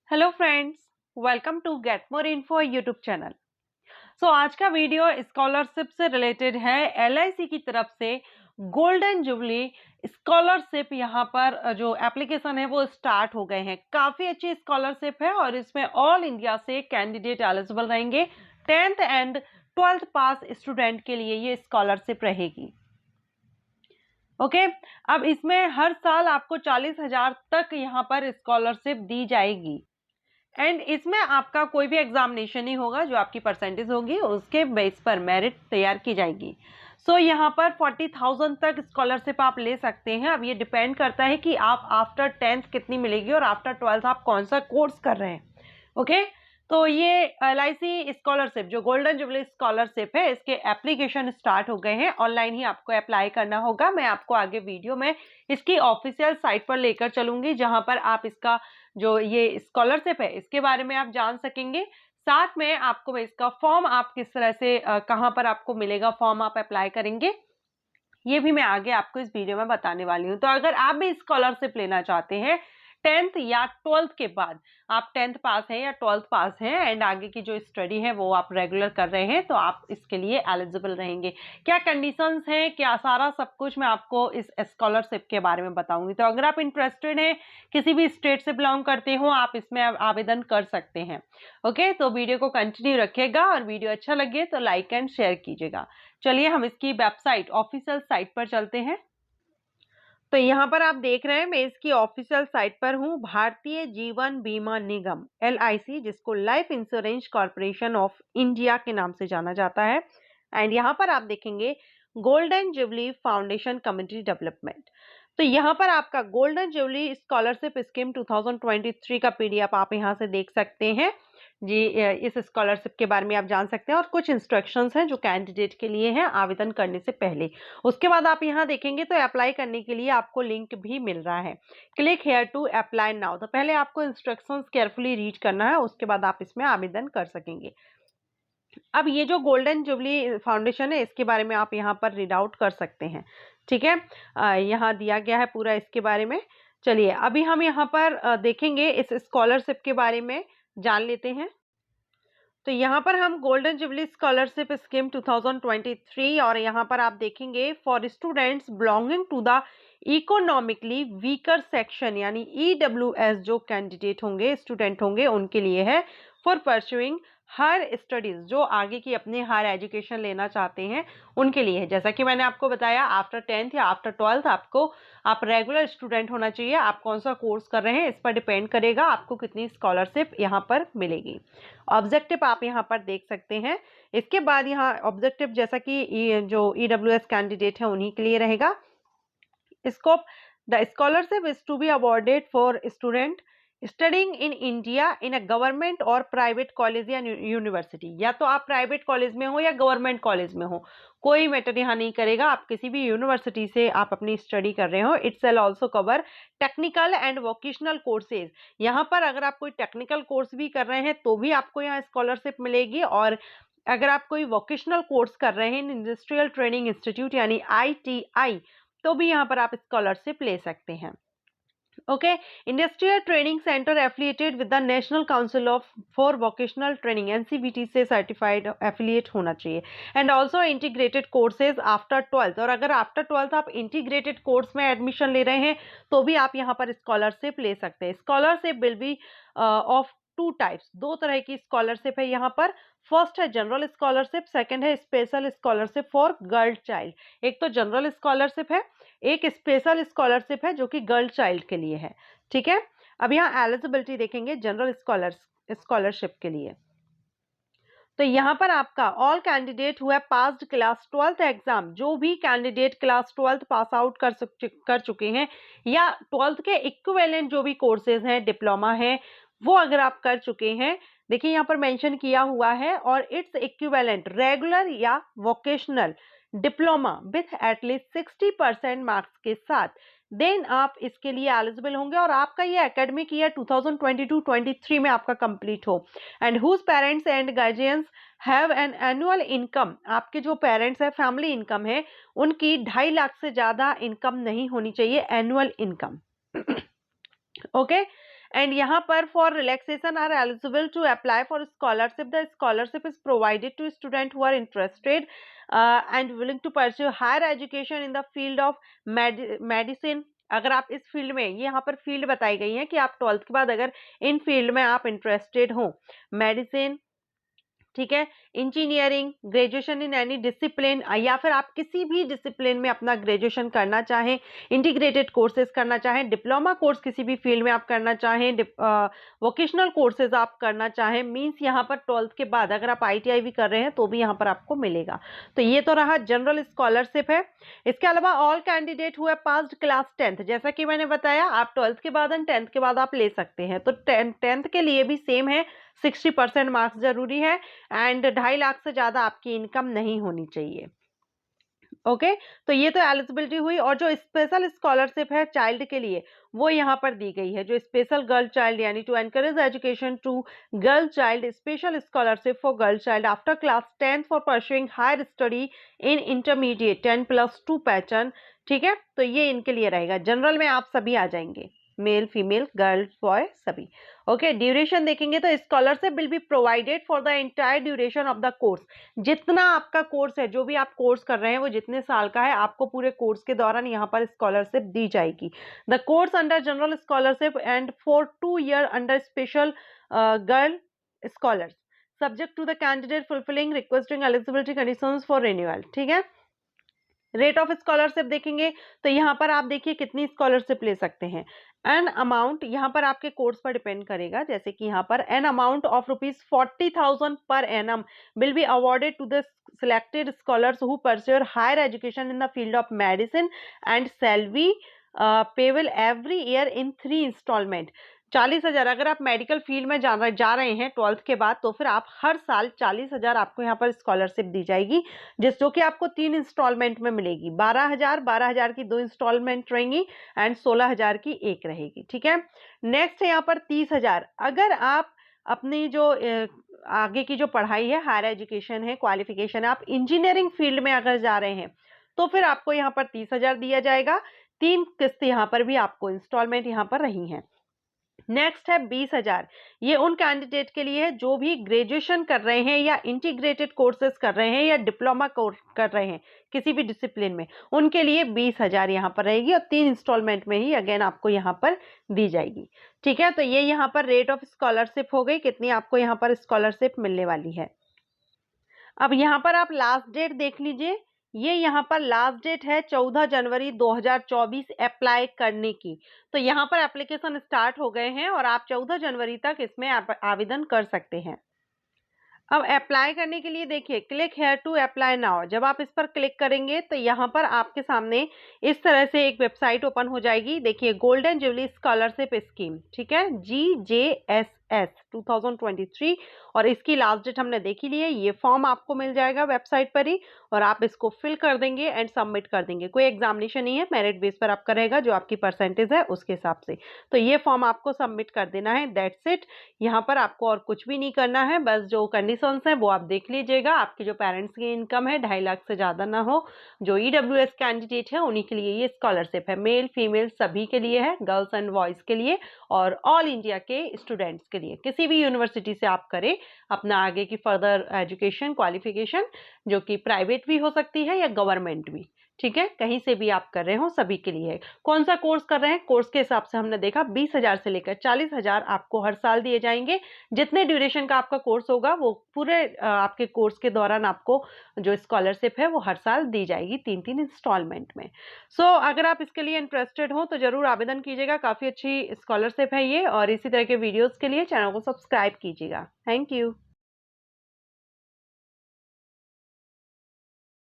Hello friends, welcome to get more info YouTube channel. आज का video scholarship से related है। एलआईसी की तरफ से गोल्डन जुबली स्कॉलरशिप यहाँ पर जो एप्लीकेशन है वो स्टार्ट हो गए हैं। काफ़ी अच्छी स्कॉलरशिप है और इसमें ऑल इंडिया से कैंडिडेट एलिजिबल रहेंगे। 10th and 12th pass student के लिए ये स्कॉलरशिप रहेगी। ओके अब इसमें हर साल आपको 40,000 तक यहाँ पर स्कॉलरशिप दी जाएगी एंड इसमें आपका कोई भी एग्जामिनेशन नहीं होगा। जो आपकी परसेंटेज होगी उसके बेस पर मेरिट तैयार की जाएगी। यहाँ पर 40,000 तक स्कॉलरशिप आप ले सकते हैं। अब ये डिपेंड करता है कि आप आफ्टर 10th कितनी मिलेगी और आफ्टर 12th आप कौन सा कोर्स कर रहे हैं। ओके तो ये एलआईसी स्कॉलरशिप जो गोल्डन जुबली स्कॉलरशिप है इसके एप्लीकेशन स्टार्ट हो गए हैं। ऑनलाइन ही आपको अप्लाई करना होगा। मैं आपको आगे वीडियो में इसकी ऑफिशियल साइट पर लेकर चलूंगी जहां पर आप इसका जो ये स्कॉलरशिप है इसके बारे में आप जान सकेंगे। साथ में आपको इसका फॉर्म आप किस तरह से कहां पर आपको मिलेगा, फॉर्म आप अप्लाई करेंगे, ये भी मैं आगे आपको इस वीडियो में बताने वाली हूँ। तो अगर आप भी स्कॉलरशिप लेना चाहते हैं 10th या 12th के बाद, आप 10th पास हैं या 12th पास हैं एंड आगे की जो स्टडी है वो आप रेगुलर कर रहे हैं तो आप इसके लिए एलिजिबल रहेंगे। क्या कंडीशंस हैं, क्या सारा सब कुछ मैं आपको इस स्कॉलरशिप के बारे में बताऊंगी। तो अगर आप इंटरेस्टेड हैं, किसी भी स्टेट से बिलोंग करते हो, आप इसमें आवेदन कर सकते हैं। ओके तो वीडियो को कंटिन्यू रखिएगा और वीडियो अच्छा लगे तो लाइक एंड शेयर कीजिएगा। चलिए हम इसकी वेबसाइट ऑफिशियल साइट पर चलते हैं। तो यहाँ पर आप देख रहे हैं मैं इसकी ऑफिशियल साइट पर हूँ। भारतीय जीवन बीमा निगम एलआईसी, जिसको life insurance corporation of India के नाम से जाना जाता है। एंड यहाँ पर आप देखेंगे golden jubilee foundation community development. तो यहाँ पर आपका गोल्डन जुबली स्कॉलरशिप स्कीम 2023 का पीडीएफ आप यहाँ से देख सकते हैं जी। इस स्कॉलरशिप के बारे में आप जान सकते हैं और कुछ इंस्ट्रक्शंस हैं जो कैंडिडेट के लिए हैं आवेदन करने से पहले। उसके बाद आप यहाँ देखेंगे तो अप्लाई करने के लिए आपको लिंक भी मिल रहा है, click here to apply now. तो पहले आपको इंस्ट्रक्शंस केयरफुली रीड करना है, उसके बाद आप इसमें आवेदन कर सकेंगे। अब ये जो गोल्डन जुबली फाउंडेशन है इसके बारे में आप यहाँ पर रीड आउट कर सकते हैं। ठीक है, यहाँ दिया गया है पूरा इसके बारे में। चलिए अभी हम यहाँ पर देखेंगे इस स्कॉलरशिप के बारे में जान लेते हैं। तो यहाँ पर हम गोल्डन जुबली स्कॉलरशिप स्कीम 2023 और यहाँ पर आप देखेंगे for students belonging to the economically weaker section, यानी ईडब्ल्यूएस जो कैंडिडेट होंगे, स्टूडेंट होंगे, उनके लिए है। फॉर परस्यूइंग हायर स्टडीज, जो आगे की अपने हायर एजुकेशन लेना चाहते हैं उनके लिए है। जैसा कि मैंने आपको बताया आफ्टर 10th या आफ्टर 12th आपको आप रेगुलर स्टूडेंट होना चाहिए। आप कौन सा कोर्स कर रहे हैं इस पर डिपेंड करेगा आपको कितनी स्कॉलरशिप यहाँ पर मिलेगी। ऑब्जेक्टिव आप यहाँ पर देख सकते हैं। इसके बाद यहाँ ऑब्जेक्टिव जैसा कि जो ईडब्ल्यूएस कैंडिडेट है उन्हीं के लिए रहेगा। Scope the scholarship is to be awarded for student studying in India in a government और प्राइवेट कॉलेज या यूनिवर्सिटी। या तो आप प्राइवेट कॉलेज में हो या गवर्नमेंट कॉलेज में हो, कोई मैटर यहाँ नहीं करेगा। आप किसी भी यूनिवर्सिटी से आप अपनी स्टडी कर रहे हो। It's will also cover technical and vocational courses. यहाँ पर अगर आप कोई टेक्निकल कोर्स भी कर रहे हैं तो भी आपको यहाँ स्कॉलरशिप मिलेगी, और अगर आप कोई वोकेशनल कोर्स कर रहे हैं इंडस्ट्रियल ट्रेनिंग इंस्टीट्यूट यानी आईटीआई, तो भी यहाँ पर आप स्कॉलरशिप ले सकते हैं। Okay, industrial training centre affiliated with the national council of for vocational training NCVT से सर्टिफाइड एफिलिएट होना चाहिए। And also integrated courses after 12th, और अगर आफ्टर 12th आप इंटीग्रेटेड कोर्स में एडमिशन ले रहे हैं तो भी आप यहाँ पर स्कॉलरशिप ले सकते हैं। Scholarship will be of two types, दो तरह की स्कॉलरशिप है यहाँ पर। फर्स्ट है जनरल स्कॉलरशिप, सेकंड है special scholarship for girl child. एक तो जनरल स्कॉलरशिप है, एक स्पेशल स्कॉलरशिप है जो कि गर्ल चाइल्ड के लिए है। ठीक है, अब यहाँ एलिजिबिलिटी देखेंगे जनरल स्कॉलरशिप के लिए। तो यहाँ पर आपका ऑल कैंडिडेट हुआ पास्ड क्लास 12th एग्जाम, जो भी candidate class 12th pass out कर चुके हैं या 12th के इक्विवेलेंट जो भी कोर्सेज हैं, डिप्लोमा है, वो अगर आप कर चुके हैं, देखिए यहाँ पर मेंशन किया हुआ है, और इट्स इक्विवेलेंट रेगुलर या vocational diploma with at least 60% marks के साथ, देन आप इसके लिए एलिजिबल होंगे और आपका ये एकेडमिक ईयर 2022-23 में आपका कंप्लीट हो। And whose parents and guardians have an annual income, आपके जो पेरेंट्स है फैमिली इनकम है उनकी 2.5 लाख से ज्यादा इनकम नहीं होनी चाहिए, एनुअल इनकम। ओके, एंड यहाँ पर for relaxation are eligible to apply for scholarship. The scholarship is provided to student who are interested and willing to pursue higher education in the field of medicine. अगर आप इस field में, ये यहाँ पर field बताई गई है कि आप 12th के बाद अगर इन फील्ड में आप इंटरेस्टेड हो, मेडिसिन, ठीक है, engineering, graduation in any discipline, या फिर आप किसी भी डिसिप्लिन में अपना ग्रेजुएशन करना चाहें, इंटीग्रेटेड कोर्सेज करना चाहें, डिप्लोमा कोर्स किसी भी फील्ड में आप करना चाहें, वोकेशनल कोर्सेज आप करना चाहें, मींस यहाँ पर 12th के बाद अगर आप ITI भी कर रहे हैं तो भी यहाँ पर आपको मिलेगा। तो ये तो रहा जनरल स्कॉलरशिप है। इसके अलावा ऑल कैंडिडेट हुए पास्ड क्लास 10th, जैसा कि मैंने बताया आप 12th के बाद एंड 10th के बाद आप ले सकते हैं, तो 10th के लिए भी सेम है, 60% मार्क्स जरूरी है एंड 2.5 लाख से ज्यादा आपकी इनकम नहीं होनी चाहिए। ओके, तो ये तो एलिजिबिलिटी हुई। और जो स्पेशल स्कॉलरशिप है चाइल्ड के लिए वो यहाँ पर दी गई है, जो स्पेशल गर्ल चाइल्ड यानी to encourage education to girl child, special scholarship for girl child after class 10th for pursuing higher study in intermediate 10+2 pattern. ठीक है, तो ये इनके लिए रहेगा। जनरल में आप सभी आ जाएंगे, मेल फीमेल गर्ल बॉय सभी। ओके, ड्यूरेशन देखेंगे तो scholarship will be provided for the entire duration of the course. जितना आपका कोर्स है, जो भी आप कोर्स कर रहे हैं वो जितने साल का है, आपको पूरे कोर्स के दौरान यहाँ पर स्कॉलरशिप दी जाएगी। The course under general scholarship and for 2 year under special girl scholars subject to the candidate fulfilling requesting eligibility conditions for renewal. ठीक है, रेट ऑफ स्कॉलरशिप देखेंगे तो यहाँ पर आप देखिए कितनी स्कॉलरशिप ले सकते हैं। एन अमाउंट यहाँ पर आपके कोर्स पर डिपेंड करेगा, जैसे कि यहाँ पर an amount of ₹40,000 per annum will be awarded to the selected scholars who pursue higher education in the field of medicine and shall be payable every year in 3 installment। 40,000 अगर आप medical field में जा रहे हैं 12th के बाद, तो फिर आप हर साल 40,000 आपको यहाँ पर स्कॉलरशिप दी जाएगी, जो कि आपको 3 इंस्टॉलमेंट में मिलेगी। 12,000 की 2 इंस्टॉलमेंट रहेंगी एंड 16,000 की एक रहेगी। ठीक है, नेक्स्ट है यहाँ पर 30,000। अगर आप अपनी जो आगे की जो पढ़ाई है, हायर एजुकेशन है, क्वालिफिकेशन है, आप इंजीनियरिंग फील्ड में अगर जा रहे हैं तो फिर आपको यहाँ पर 30,000 दिया जाएगा। 3 किस्त यहाँ पर भी आपको इंस्टॉलमेंट यहाँ पर रही हैं। नेक्स्ट है 20,000। ये उन कैंडिडेट के लिए है जो भी ग्रेजुएशन कर रहे हैं या इंटीग्रेटेड कोर्सेज कर रहे हैं या डिप्लोमा कोर्स कर रहे हैं किसी भी डिसिप्लिन में, उनके लिए 20,000 यहाँ पर रहेगी और 3 इंस्टॉलमेंट में ही अगेन आपको यहाँ पर दी जाएगी। ठीक है, तो ये यहाँ पर रेट ऑफ स्कॉलरशिप हो गई, कितनी आपको यहाँ पर स्कॉलरशिप मिलने वाली है। अब यहाँ पर आप लास्ट डेट देख लीजिए, ये यहाँ पर लास्ट डेट है 14 जनवरी 2024 अप्लाई करने की। तो यहाँ पर एप्लीकेशन स्टार्ट हो गए हैं और आप 14 जनवरी तक इसमें आवेदन कर सकते हैं। अब अप्लाई करने के लिए देखिए, click here to apply now. जब आप इस पर क्लिक करेंगे तो यहाँ पर आपके सामने इस तरह से एक वेबसाइट ओपन हो जाएगी। देखिए, गोल्डन जुबली स्कॉलरशिप स्कीम, ठीक है, GJSS 2023, और इसकी लास्ट डेट हमने देखी ली है। ये फॉर्म आपको मिल जाएगा वेबसाइट पर ही और आप इसको फिल कर देंगे एंड सबमिट कर देंगे। कोई एग्जामिनेशन नहीं है, मेरिट बेस पर आपका रहेगा, जो आपकी परसेंटेज है उसके हिसाब से। तो ये फॉर्म आपको सबमिट कर देना है, दैट्स इट। यहाँ पर आपको और कुछ भी नहीं करना है, बस जो कंडीशंस हैं वो आप देख लीजिएगा। आपके जो पेरेंट्स की इनकम है 2.5 लाख से ज़्यादा ना हो, जो EWS कैंडिडेट है उन्हीं के लिए ये स्कॉलरशिप है, मेल फीमेल सभी के लिए है, गर्ल्स एंड बॉयज़ के लिए और ऑल इंडिया के स्टूडेंट्स के लिए। किसी भी यूनिवर्सिटी से आप करें अपना आगे की फर्दर एजुकेशन क्वालिफिकेशन, जो कि प्राइवेट भी हो सकती है या गवर्नमेंट भी, ठीक है, कहीं से भी आप कर रहे हो सभी के लिए है। कौन सा कोर्स कर रहे हैं, कोर्स के हिसाब से हमने देखा 20,000 से लेकर 40,000 आपको हर साल दिए जाएंगे। जितने ड्यूरेशन का आपका कोर्स होगा वो पूरे आपके कोर्स के दौरान आपको जो स्कॉलरशिप है वो हर साल दी जाएगी 3-3 इंस्टॉलमेंट में। सो अगर आप इसके लिए इंटरेस्टेड हो तो जरूर आवेदन कीजिएगा, काफ़ी अच्छी स्कॉलरशिप है ये। और इसी तरह के वीडियोज़ के लिए चैनल को सब्सक्राइब कीजिएगा। Thank you.